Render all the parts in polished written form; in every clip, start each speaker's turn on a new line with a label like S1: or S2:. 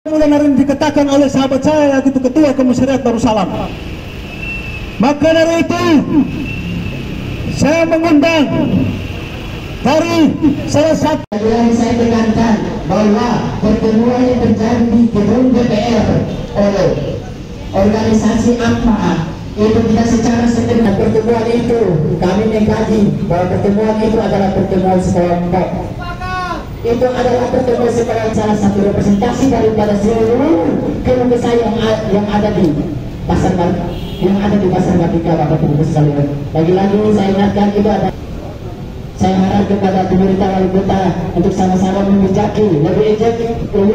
S1: Mulai hari ini dikatakan oleh sahabat saya yaitu Ketua Komisariat Darussalam. Maka dari itu saya mengundang dari salah satu
S2: yang saya tekankan bahwa pertemuan yang terjadi di gedung DPR oleh organisasi APMA itu tidak secara sederhana. Pertemuan itu kami mengkaji bahwa pertemuan itu adalah pertemuan sekelompok. Itu adalah pertemuan sebagai salah satu representasi daripada seluruh kelompok yang ada di pasar Mardika, Bapak Ibu sekalian. Lagi-lagi saya ingatkan itu ada. Saya harap kepada pemerintah wali kota untuk sama-sama membijaki lebih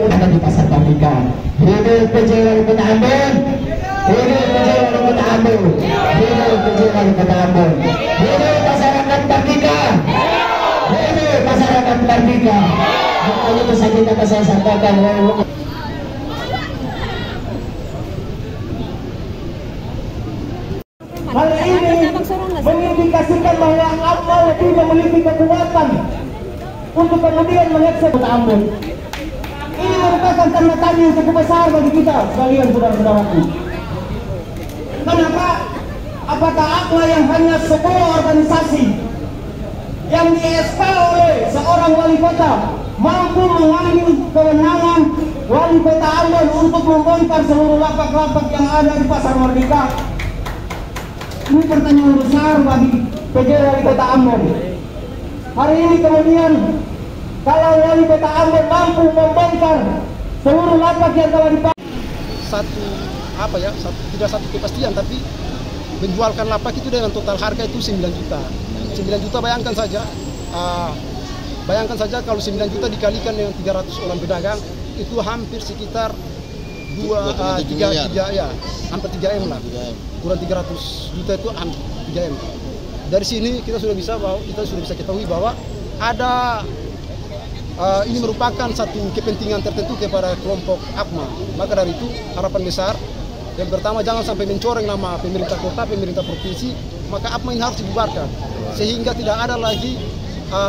S2: ada di pasar Mardika. Hidup PJ Wali Kota Ambon, hidup PJ Wali Kota Ambon, hidup PJ Wali Kota Ambon, hidup masyarakat Mardika, hidup masyarakat Mardika. Itu saja dapat saya sampaikan.
S1: Hal ini mengindikasikan bahwa APMA lebih memiliki kekuatan untuk kemudian mengekses Kota Ambon. Ini merupakan tanda tanya yang cukup besar bagi kita sekalian, saudara-saudaraku. Kenapa? Apakah APMA yang hanya sebuah organisasi yang di-SK oleh seorang wali kota mampu mengambil kewenangan wali kota Ambon untuk membongkar seluruh lapak-lapak yang ada di pasar Mardika? Ini pertanyaan besar bagi PJ Wali Kota Ambon. Hari ini kemudian kalau Wali Kota Ambon mampu membongkar seluruh lapak yang telah dipakai,
S3: tidak satu kepastian, tapi menjualkan lapak itu dengan total harga itu 9 juta. 9 juta bayangkan saja kalau 9 juta dikalikan dengan 300 orang pedagang itu hampir sekitar hampir 3M lah, kurang 300 juta itu hampir 3M. Dari sini kita sudah bisa ketahui bahwa ada ini merupakan satu kepentingan tertentu kepada kelompok APMA. Maka dari itu harapan besar yang pertama, jangan sampai mencoreng nama pemerintah kota, pemerintah provinsi. Maka APMA ini harus dibubarkan sehingga tidak ada lagi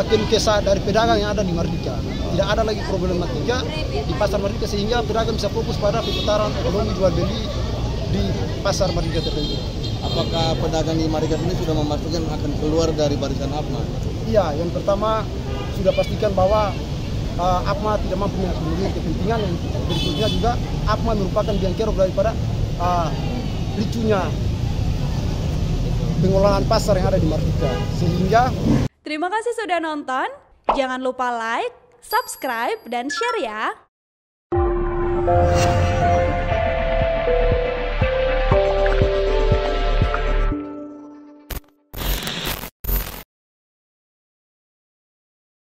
S3: keluh kesah dari pedagang yang ada di Mardika. Tidak ada lagi problematika di pasar Mardika sehingga pedagang bisa fokus pada perputaran ekonomi jual beli di pasar Mardika tertentu.
S4: Apakah pedagang di Mardika ini sudah memastikan akan keluar dari barisan APMA?
S3: Iya, yang pertama sudah pastikan bahwa APMA tidak mampu memenuhi kepentingan. Yang berikutnya juga APMA merupakan biang kerok daripada ricunya pengelolaan pasar yang ada di Mardika. Sehingga
S5: terima kasih sudah nonton. Jangan lupa like, subscribe, dan share ya.